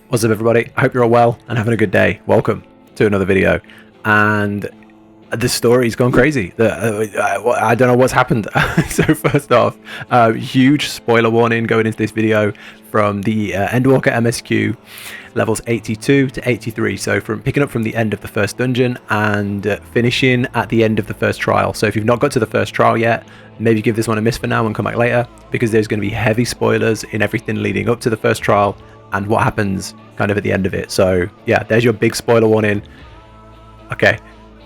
What's up, everybody? I hope you're all well and having a good day. Welcome to another video. And the story's gone crazy. I don't know what's happened. So first off, huge spoiler warning going into this video from the Endwalker MSQ levels 82 to 83. So from picking up from the end of the first dungeon and finishing at the end of the first trial. So if you've not got to the first trial yet, maybe give this one a miss for now and come back later, because there's going to be heavy spoilers in everything leading up to the first trial and what happens kind of at the end of it. So yeah, there's your big spoiler warning. Okay,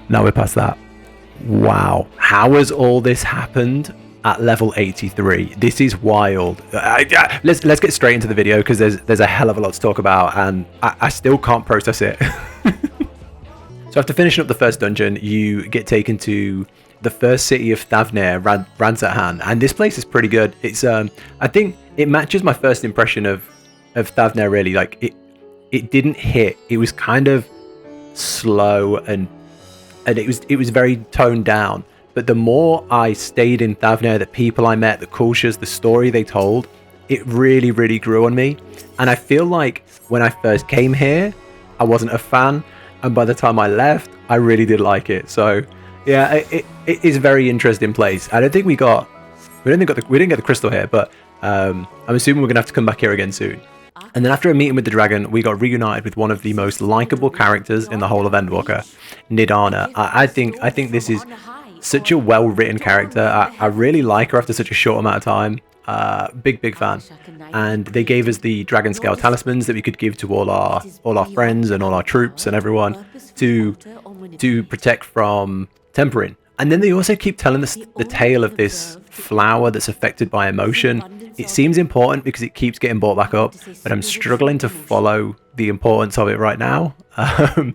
now we're past that. Wow, how has all this happened at level 83? This is wild. Let's get straight into the video, because there's a hell of a lot to talk about and I still can't process it. So after finishing up the first dungeon, you get taken to the first city of Thavnir, Ranzathan, and this place is pretty good. It's I think it matches my first impression of Thavnir, really. Like it didn't hit. It was kind of slow and it was very toned down. But the more I stayed in Thavnir, the people I met, the cultures, the story they told, it really grew on me. And I feel like when I first came here, I wasn't a fan, and by the time I left, I really did like it. So yeah, it is a very interesting place. I don't think we didn't get the crystal here, but I'm assuming we're gonna have to come back here again soon. And then after a meeting with the dragon, we got reunited with one of the most likable characters in the whole of Endwalker, Nidana. I think this is such a well-written character. I really like her after such a short amount of time. Big fan. And they gave us the dragon scale talismans that we could give to all our friends and all our troops and everyone to protect from tempering. And then they also keep telling us the tale of this flower that's affected by emotion. It seems important because it keeps getting brought back up, but I'm struggling to follow the importance of it right now. I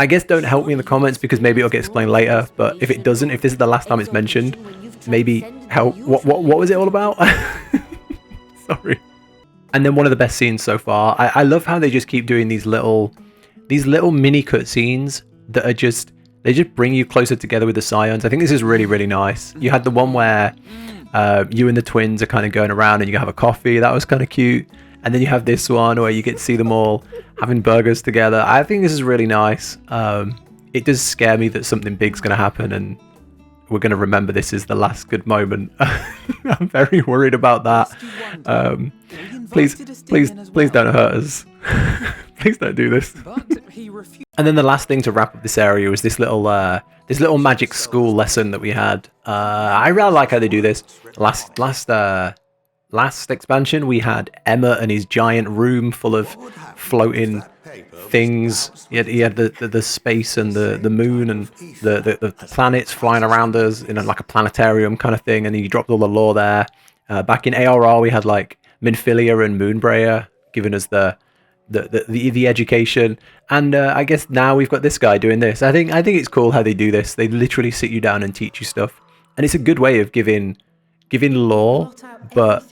guess don't help me in the comments, because maybe it'll get explained later. But if it doesn't, if this is the last time it's mentioned, maybe help. What was it all about? Sorry. And then one of the best scenes so far. I love how they just keep doing these little mini cutscenes that are they just bring you closer together with the Scions. I think this is really nice. You had the one where you and the twins are kind of going around and you have a coffee. That was kind of cute. And then you have this one where you get to see them all having burgers together. I think this is really nice. It does scare me that something big's going to happen and we're going to remember this is the last good moment. I'm very worried about that. Please don't hurt us. Please don't do this. And then the last thing to wrap up this area was this little magic school lesson that we had. I really like how they do this. Last expansion we had Emma and his giant room full of floating things. He had the space and the moon and the planets flying around us in like a planetarium kind of thing, and he dropped all the lore there. Back in ARR we had like Minfilia and Moonbrayer giving us the education, and I guess now we've got this guy doing this. I think it's cool how they do this. They literally sit you down and teach you stuff, and it's a good way of giving lore, but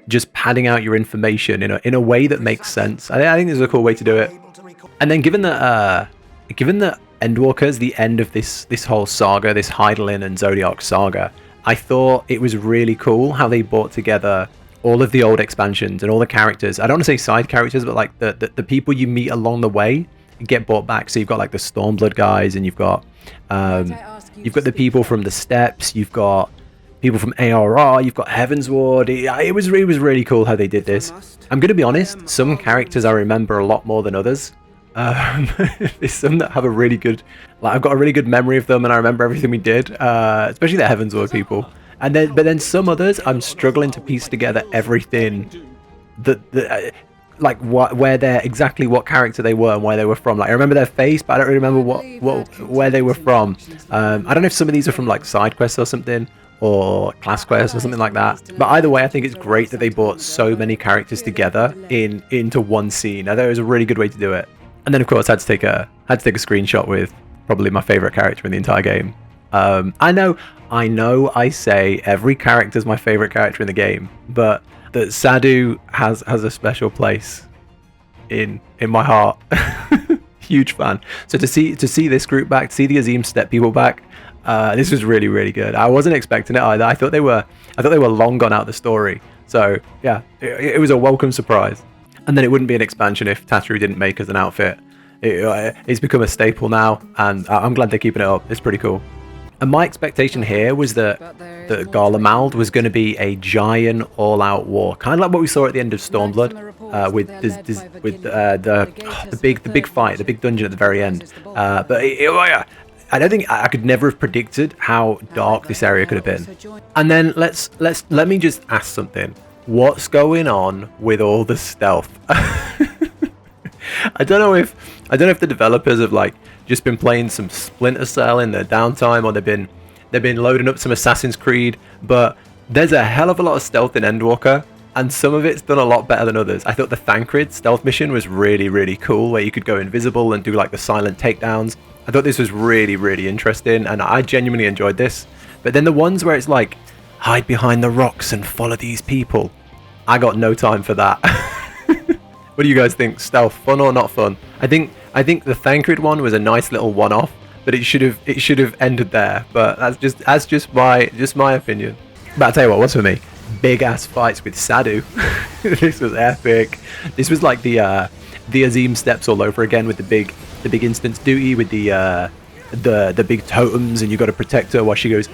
just padding out your information in a way that makes sense. I think this is a cool way to do it. And then given that Endwalker's the end of this whole saga, this Hydaelyn and Zodiac saga, I thought it was really cool how they brought together all of the old expansions and all the characters. I don't want to say side characters, but like the people you meet along the way get brought back. So you've got like the Stormblood guys, and you've got the people from the Steppes, you've got people from ARR, you've got Heavensward. It was really cool how they did this. I'm going to be honest, some characters I remember a lot more than others. There's some that have a really good, like I've got a really good memory of them and I remember everything we did, especially the Heavensward people. But then some others I'm struggling to piece together everything where they're exactly what character they were and where they were from. Like I remember their face, but I don't really remember where they were from. I don't know if some of these are from like side quests or something, or class quests or something like that. But either way, I think it's great that they brought so many characters together into one scene. I thought it was a really good way to do it. And then of course I had to take a screenshot with probably my favorite character in the entire game. I know I say every character is my favorite character in the game, but that Sadu has a special place in my heart. Huge fan. So to see this group back, to see the Azim Steppe people back, this was really good. I wasn't expecting it either. I thought they were long gone out the story. So yeah, it was a welcome surprise. And then it wouldn't be an expansion if Tatru didn't make us an outfit. It's become a staple now, and I'm glad they're keeping it up. It's pretty cool. And my expectation here was that Garlemald was going to be a giant all-out war, kind of like what we saw at the end of Stormblood, with the big fight, the big dungeon at the very end. But I don't think I could never have predicted how dark this area could have been. And then let me just ask something. What's going on with all the stealth? I don't know if the developers have like just been playing some Splinter Cell in their downtime, or they've been loading up some Assassin's Creed, but there's a hell of a lot of stealth in Endwalker, and some of it's done a lot better than others. I thought the Thancred stealth mission was really, really cool, where you could go invisible and do like the silent takedowns. I thought this was really, really interesting, and I genuinely enjoyed this. But then the ones where it's like, hide behind the rocks and follow these people, I got no time for that. What do you guys think? Stealth, fun or not fun? I think the Thancred one was a nice little one-off, but it should have ended there. But that's just my opinion. But I'll tell you what's for me? Big ass fights with Sadu. This was epic. This was like the Azim steps all over again, with the big instance duty with the big totems, and you got to protect her while she goes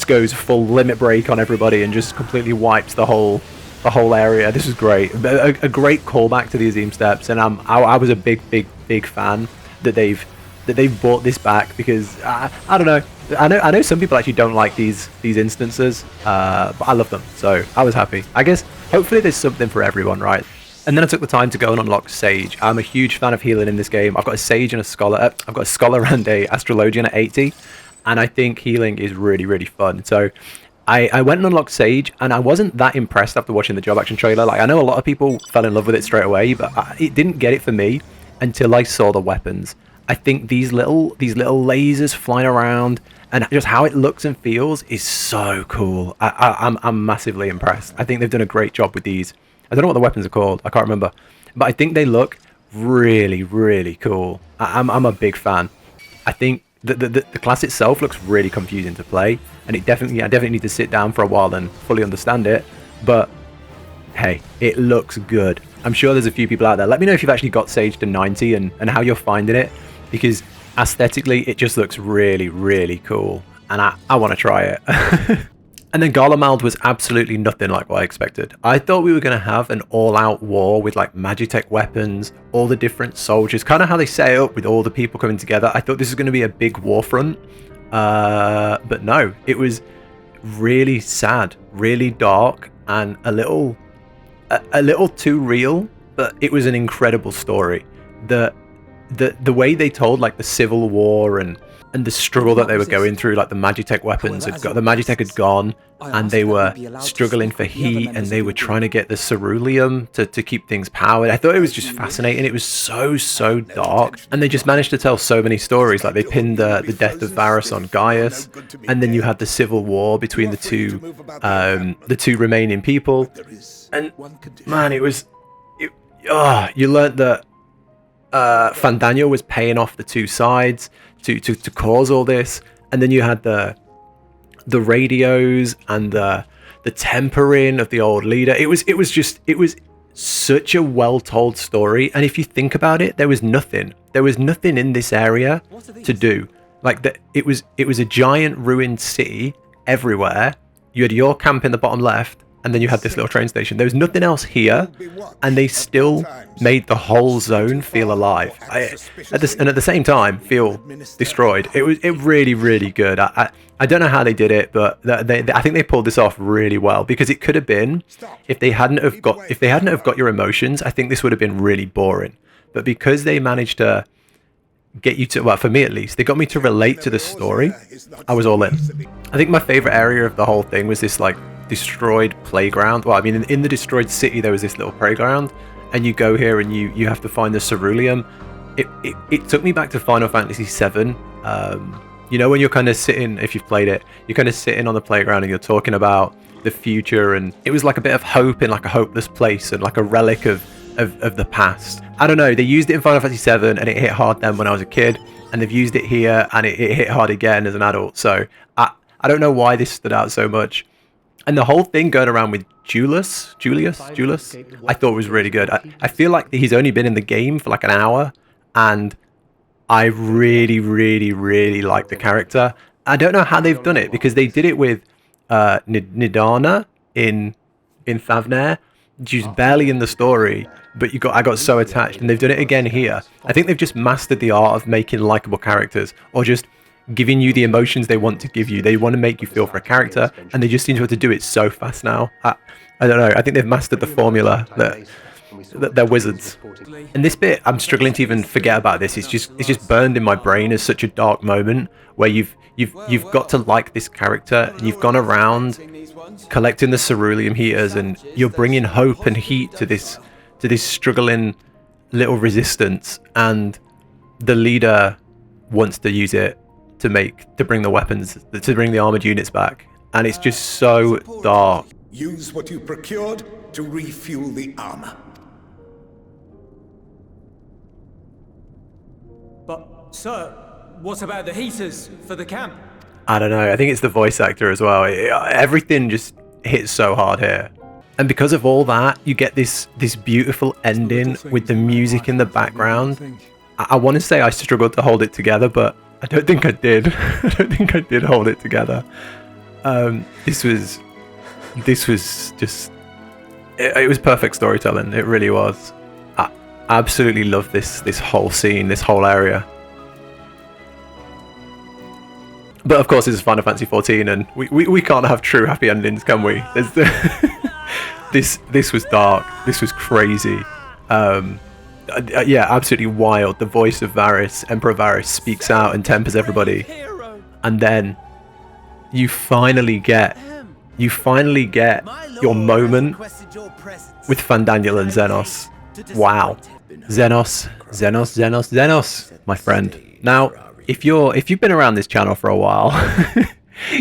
goes full limit break on everybody and just completely wipes the whole area. This was great. A great callback to the Azim steps, and I was a big fan that they've brought this back, because I don't know. I know some people actually don't like these instances, but I love them, so I was happy. I guess hopefully there's something for everyone, right? And then I took the time to go and unlock Sage. I'm a huge fan of healing in this game. I've got a Sage and a Scholar. I've got a Scholar and a Astrologian at 80, and I think healing is really, really fun. So I went and unlocked Sage, and I wasn't that impressed after watching the job action trailer. Like, I know a lot of people fell in love with it straight away, but it didn't get it for me until I saw the weapons. I think these little lasers flying around and just how it looks and feels is so cool. I'm massively impressed. I think they've done a great job with these. I don't know what the weapons are called. I can't remember, but I think they look really, really cool. I'm a big fan. I think the class itself looks really confusing to play, and I definitely need to sit down for a while and fully understand it. But hey, it looks good. I'm sure there's a few people out there. Let me know if you've actually got Sage to 90 and how you're finding it, because aesthetically it just looks really, really cool, and I want to try it. And then Garlemald was absolutely nothing like what I expected. I thought we were going to have an all-out war with like Magitech weapons, all the different soldiers, kind of how they set it up with all the people coming together. I thought this was going to be a big war front, but no, it was really sad, really dark, and a little too real. But it was an incredible story. The way they told like the Civil War and the struggle that they were going through, like the Magitech weapons the Magitech had gone, and they were struggling for heat, and they were trying to get the ceruleum to keep things powered. I thought it was just fascinating. It was so dark, and they just managed to tell so many stories. Like they pinned the death of Varus on Gaius, and then you had the civil war between the two remaining people, and man, you learnt that Fandaniel was paying off the two sides to cause all this, and then you had the radios and the tempering of the old leader. It was such a well told story, and if you think about it, there was nothing in this area to do. Like it was a giant ruined city everywhere. You had your camp in the bottom left, and then you had this little train station. There was nothing else here, and they still made the whole zone feel alive. At the same time, feel destroyed. It really, really good. I don't know how they did it, but I think they pulled this off really well, because it could have been, if they hadn't have got your emotions, I think this would have been really boring. But because they managed to get you to, well, for me at least, they got me to relate to the story, I was all in. I think my favorite area of the whole thing was this like destroyed playground. Well, I mean, in the destroyed city there was this little playground, and you go here and you have to find the ceruleum. It took me back to Final Fantasy VII. You know, when you're kind of sitting, if you've played it, you're kind of sitting on the playground and you're talking about the future, and it was like a bit of hope in like a hopeless place, and like a relic of the past. I don't know, they used it in Final Fantasy VII and it hit hard then when I was a kid, and they've used it here and it hit hard again as an adult. So I don't know why this stood out so much. And the whole thing going around with Julius, I thought was really good. I feel like he's only been in the game for like an hour, and I really, really, really like the character. I don't know how they've done it, because they did it with Nidana in Thavnair. She's barely in the story, but I got so attached, and they've done it again here. I think they've just mastered the art of making likable characters, or just giving you the emotions they want to give you. They want to make you feel for a character, and they just seem to be able to do it so fast now. I don't know. I think they've mastered the formula that they're wizards. And this bit, I'm struggling to even forget about this. It's just burned in my brain as such a dark moment where you've got to like this character, and you've gone around collecting the ceruleum heaters, and you're bringing hope and heat to this struggling little resistance, and the leader wants to use it to bring the weapons, to bring the armored units back, and it's just so dark. Use what you procured to refuel the armor. But, sir, what about the heaters for the camp? I don't know. I think it's the voice actor as well. Everything just hits so hard here. And because of all that, you get this beautiful ending with the music in the background. I want to say I struggled to hold it together, but I don't think I did. I don't think I did hold it together. This was just... It was perfect storytelling. It really was. I absolutely love this whole scene, this whole area. But of course, this is Final Fantasy XIV, and we can't have true happy endings, can we? This was dark. This was crazy. Yeah, absolutely wild. The voice of Varys, Emperor Varys, speaks out and tempers everybody, and then you finally get your moment with Fandaniel and Xenos. Wow, Xenos, my friend. Now, if you've been around this channel for a while,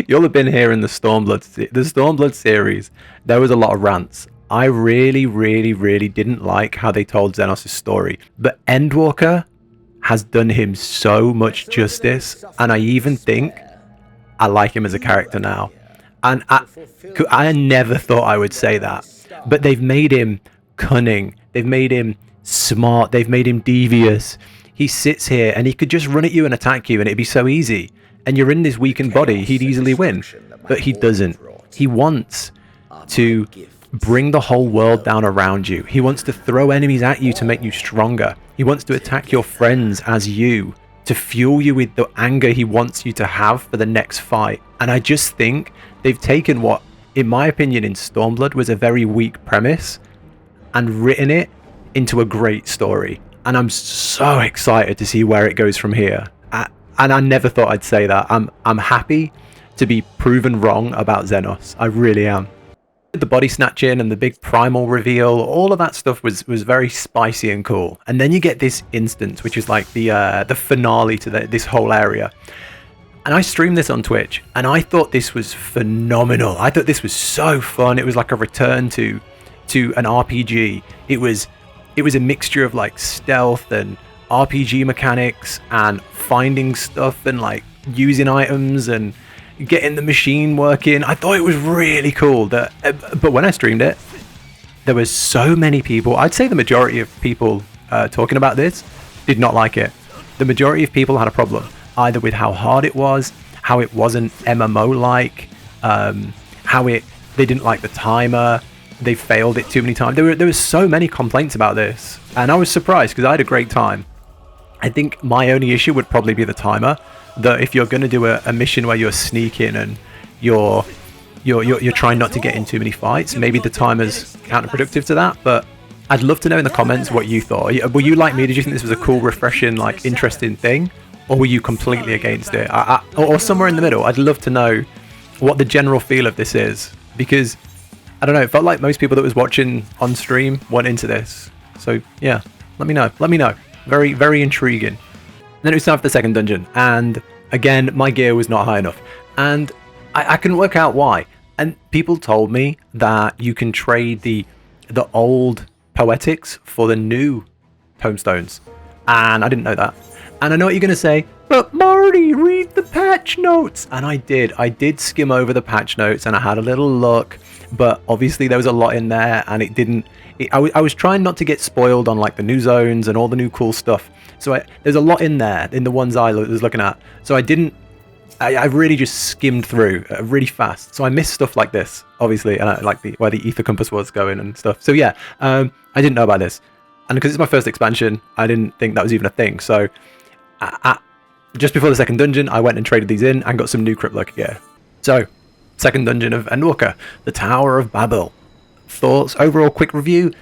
you'll have been hearing the Stormblood series. There was a lot of rants. I really, really, really didn't like how they told Xenos' story, but Endwalker has done him so much justice, and I even think I like him as a character now. And I never thought I would say that, but they've made him cunning, they've made him smart, they've made him devious. He sits here and he could just run at you and attack you, and it'd be so easy, and you're in this weakened body, he'd easily win, but he doesn't. He wants to bring the whole world down around you. He wants to throw enemies at you to make you stronger. He wants to attack your friends as you, to fuel you with the anger he wants you to have for the next fight. And I just think they've taken what, in my opinion, in Stormblood was a very weak premise and written it into a great story. And I'm so excited to see where it goes from here. And I never thought I'd say that. I'm happy to be proven wrong about Xenos. I really am. The body snatching and the big primal reveal, all of that stuff was very spicy and cool. And then you get this instance, which is like the finale to this whole area. And I streamed this on Twitch, and I thought this was phenomenal. I thought this was so fun. It was like a return to an RPG. It was a mixture of like stealth and RPG mechanics and finding stuff and like using items and getting the machine working. I thought it was really cool. But when I streamed it, there was so many people. I'd say the majority of people talking about this did not like it. The majority of people had a problem either with how hard it was, how it wasn't MMO-like, they didn't like the timer, they failed it too many times. There was so many complaints about this, and I was surprised because I had a great time. I think my only issue would probably be the timer. That if you're going to do a mission where you're sneaking and you're trying not to get in too many fights, maybe the timer's counterproductive to that. But I'd love to know in the comments what you thought. Were you like me? Did you think this was a cool, refreshing, like interesting thing, or were you completely against it? Or somewhere in the middle? I'd love to know what the general feel of this is, because I don't know. It felt like most people that was watching on stream went into this. So yeah, let me know. Let me know. Very, very intriguing. Then it was time for the second dungeon, and again my gear was not high enough, and I couldn't work out why. And people told me that you can trade the old poetics for the new tomestones, and I didn't know that. And I know what you're going to say, But Marty, read the patch notes. And I did skim over the patch notes and I had a little look, but obviously there was a lot in there and it didn't, I was trying not to get spoiled on like the new zones and all the new cool stuff. So there's a lot in there in the ones I was looking at. So I really just skimmed through really fast. So I missed stuff like this, obviously, and like where the ether compass was going and stuff. So yeah, I didn't know about this. And because it's my first expansion, I didn't think that was even a thing. So just before the second dungeon, I went and traded these in and got some new Cryptlocker gear. So, second dungeon of Endwalker, the Tower of Babel. Thoughts, overall quick review.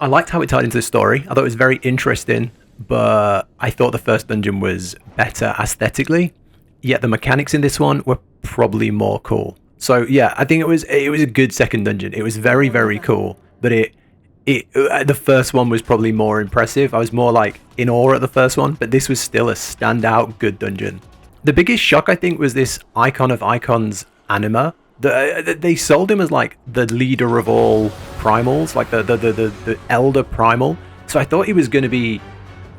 I liked how it tied into the story. I thought it was very interesting, but I thought the first dungeon was better aesthetically. Yet the mechanics in this one were probably more cool. So yeah, I think it was a good second dungeon. It was very, very cool, but the first one was probably more impressive. I was more like in awe at the first one, but this was still a standout good dungeon. The biggest shock, I think, was this Icon of Icons anima. They sold him as like the leader of all primals, like the elder primal. So I thought he was going to be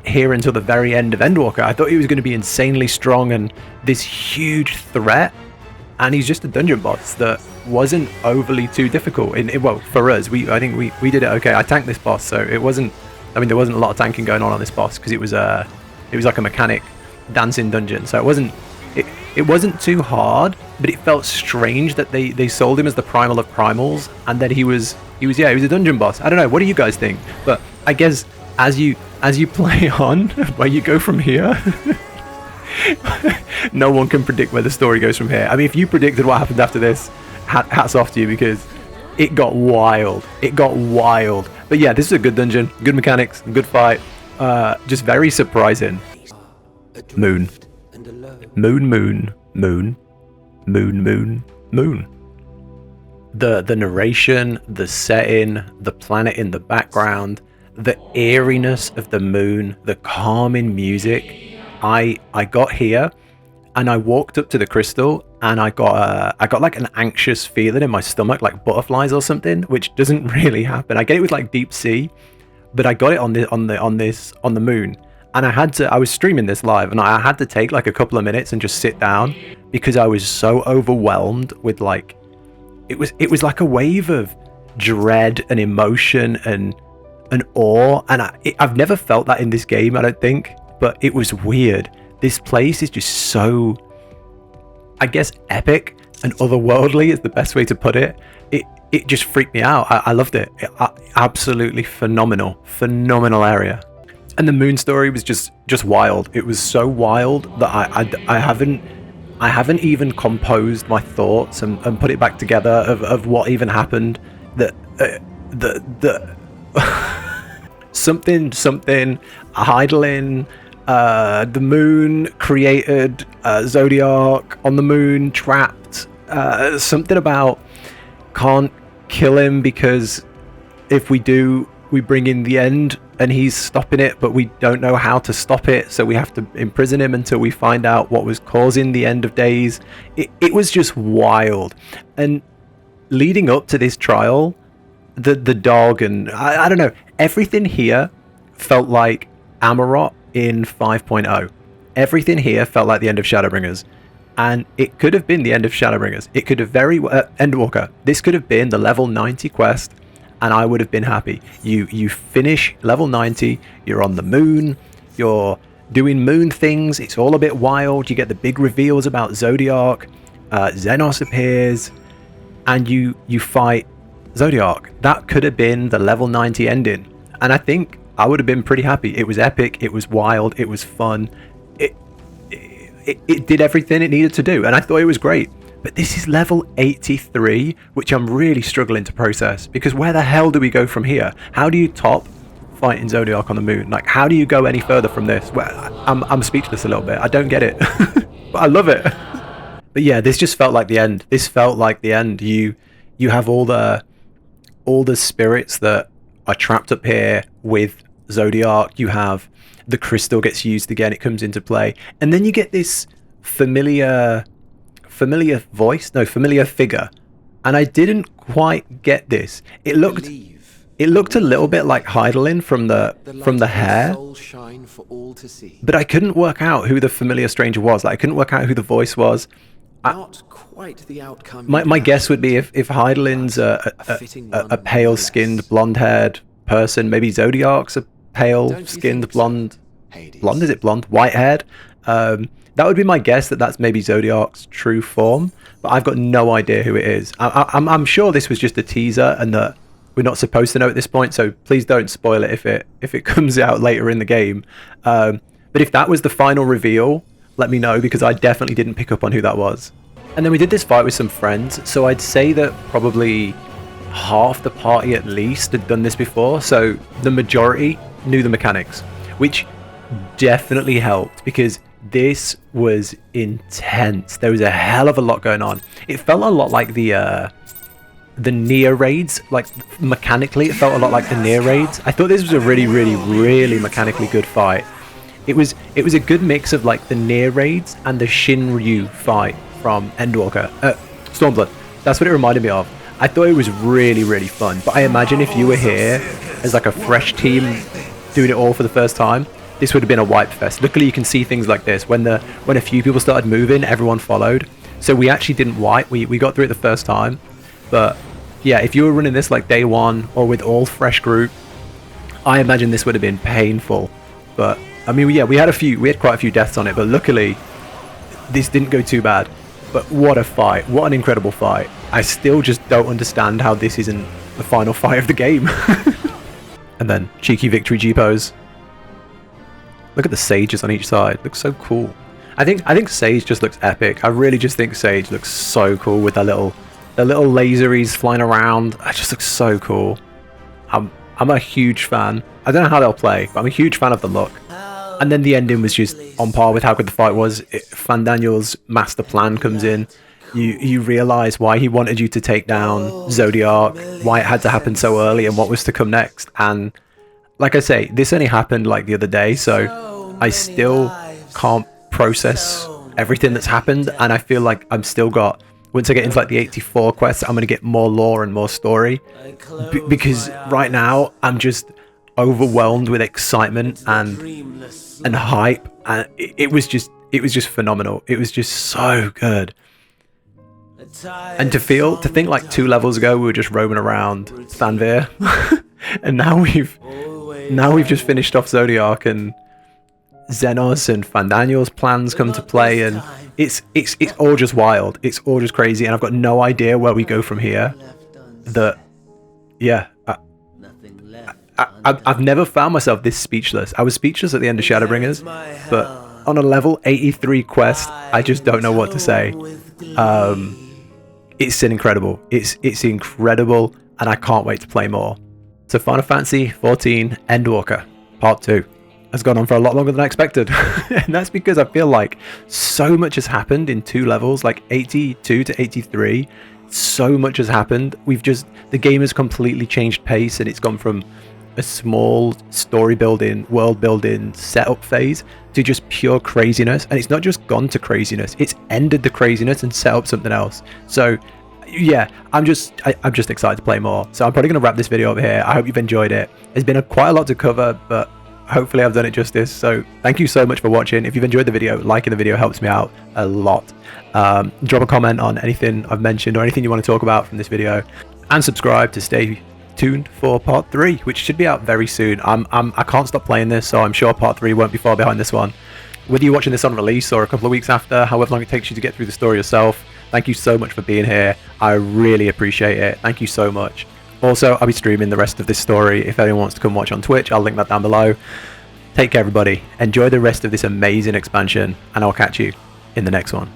here until the very end of Endwalker. I thought he was going to be insanely strong and this huge threat, and he's just a dungeon boss that wasn't overly too difficult. Well, for us, I think we did it okay. I tanked this boss, so it wasn't. I mean, there wasn't a lot of tanking going on this boss because it was like a mechanic dancing dungeon, so it wasn't too hard, but it felt strange that they sold him as the primal of primals, and then he was a dungeon boss. I don't know. What do you guys think? But I guess as you play on, where you go from here. No one can predict where the story goes from here. I mean, if you predicted what happened after this, hats off to you, because it got wild. But yeah, this is a good dungeon, good mechanics, good fight. Just very surprising. Moon. The narration, the setting, the planet in the background, the eeriness of the moon, the calming music. I got here and I walked up to the crystal and I got like an anxious feeling in my stomach, like butterflies or something, which doesn't really happen. I get it with like deep sea, but I got it on the moon. And I was streaming this live and I had to take like a couple of minutes and just sit down because I was so overwhelmed with like, it was like a wave of dread and emotion and awe. And I've never felt that in this game, I don't think, but it was weird. This place is just so, I guess, epic and otherworldly is the best way to put it. It just freaked me out. I loved it. Absolutely phenomenal area. And the moon story was just wild. It was so wild that I haven't even composed my thoughts and put it back together of what even happened. something Heidelin, the moon created Zodiac on the moon, trapped. Something about can't kill him because if we do, we bring in the end and he's stopping it, but we don't know how to stop it, so we have to imprison him until we find out what was causing the end of days. It was just wild. And leading up to this trial, the dog and I don't know, everything here felt like Amarot in 5.0. Everything here felt like the end of Shadowbringers. And it could have been the end of Shadowbringers. It could have Endwalker. This could have been the level 90 quest, and I would have been happy. You finish level 90, you're on the moon, you're doing moon things, it's all a bit wild, you get the big reveals about Zodiac, Xenos appears, and you fight Zodiac. That could have been the level 90 ending, and I think I would have been pretty happy. It was epic, it was wild, it was fun, it did everything it needed to do, and I thought it was great. But this is level 83, which I'm really struggling to process, because where the hell do we go from here? How do you top fighting Zodiac on the moon? Like, how do you go any further from this? Well, I'm speechless a little bit. I don't get it, but I love it. But yeah, this just felt like the end. This felt like the end. You have all the spirits that are trapped up here with Zodiac. You have the crystal gets used again. It comes into play, and then you get this familiar figure, and I didn't quite get this. It looked It looked a little bit like Heidelin from the hair, but I couldn't work out who the familiar stranger was. Like, I couldn't work out who the voice was. Not quite the outcome. My guess would be if Heidelin's a pale-skinned, blonde-haired person, maybe Zodiac's a pale-skinned, blonde, is it blonde? White-haired. That would be my guess, that's maybe Zodiac's true form, but I've got no idea who it is. I'm sure this was just a teaser and that we're not supposed to know at this point, so please don't spoil it if it comes out later in the game. But if that was the final reveal, let me know, because I definitely didn't pick up on who that was. And then we did this fight with some friends, so I'd say that probably half the party at least had done this before, so the majority knew the mechanics, which definitely helped, because this was intense. There was a hell of a lot going on. It felt a lot like the Nier raids. Like, mechanically it felt a lot like the Nier raids. I thought this was a really mechanically good fight. It was a good mix of like the Nier raids and the Shinryu fight from Endwalker. Stormblood. That's what it reminded me of. I thought it was really fun, but I imagine if you were here as like a fresh team doing it all for the first time, this would have been a wipe fest. Luckily you can see things like this. When a few people started moving, everyone followed. So we actually didn't wipe. We got through it the first time. But yeah, if you were running this like day one or with all fresh group, I imagine this would have been painful. But I mean, yeah, we had quite a few deaths on it, but luckily this didn't go too bad. But what a fight. What an incredible fight. I still just don't understand how this isn't the final fight of the game. And then cheeky victory G-pose. Look at the sages on each side. Looks so cool. I think Sage just looks epic. I really just think Sage looks so cool with the little laseries flying around. It just looks so cool. I'm a huge fan. I don't know how they'll play, but I'm a huge fan of the look. And then the ending was just on par with how good the fight was. Fandaniel's master plan comes in. You realise why he wanted you to take down Zodiac, why it had to happen so early, and what was to come next. And like I say, this only happened like the other day, so I still can't process everything that's happened, and I feel like I'm still got, once I get into like the 84 quests, I'm going to get more lore and more story, because right now I'm just overwhelmed with excitement and hype, and it was just phenomenal. It was just so good. And to think like 2 levels ago we were just roaming around Thanvir and now we've just finished off Zodiac, and Xenos and Fandaniel's plans come to play, and it's all just wild. It's all just crazy, and I've got no idea where we go from here. I've never found myself this speechless. I was speechless at the end of Shadowbringers, but on a level 83 quest, I just don't know what to say. It's incredible. It's incredible, and I can't wait to play more. So Final Fantasy XIV Endwalker Part 2 has gone on for a lot longer than I expected. And that's because I feel like so much has happened in 2 levels, like 82 to 83. So much has happened. The game has completely changed pace, and it's gone from a small story building, world building, setup phase to just pure craziness. And it's not just gone to craziness, it's ended the craziness and set up something else. So yeah, I'm just excited to play more. So I'm probably going to wrap this video over here. I hope you've enjoyed it. There's been quite a lot to cover, but hopefully I've done it justice. So thank you so much for watching. If you've enjoyed the video, liking the video helps me out a lot. Drop a comment on anything I've mentioned or anything you want to talk about from this video, and subscribe to stay tuned for part 3, which should be out very soon. I can't stop playing this, so I'm sure part 3 won't be far behind this one. Whether you're watching this on release or a couple of weeks after, however long it takes you to get through the story yourself, thank you so much for being here. I really appreciate it. Thank you so much. Also, I'll be streaming the rest of this story. If anyone wants to come watch on Twitch, I'll link that down below. Take care, everybody. Enjoy the rest of this amazing expansion, and I'll catch you in the next one.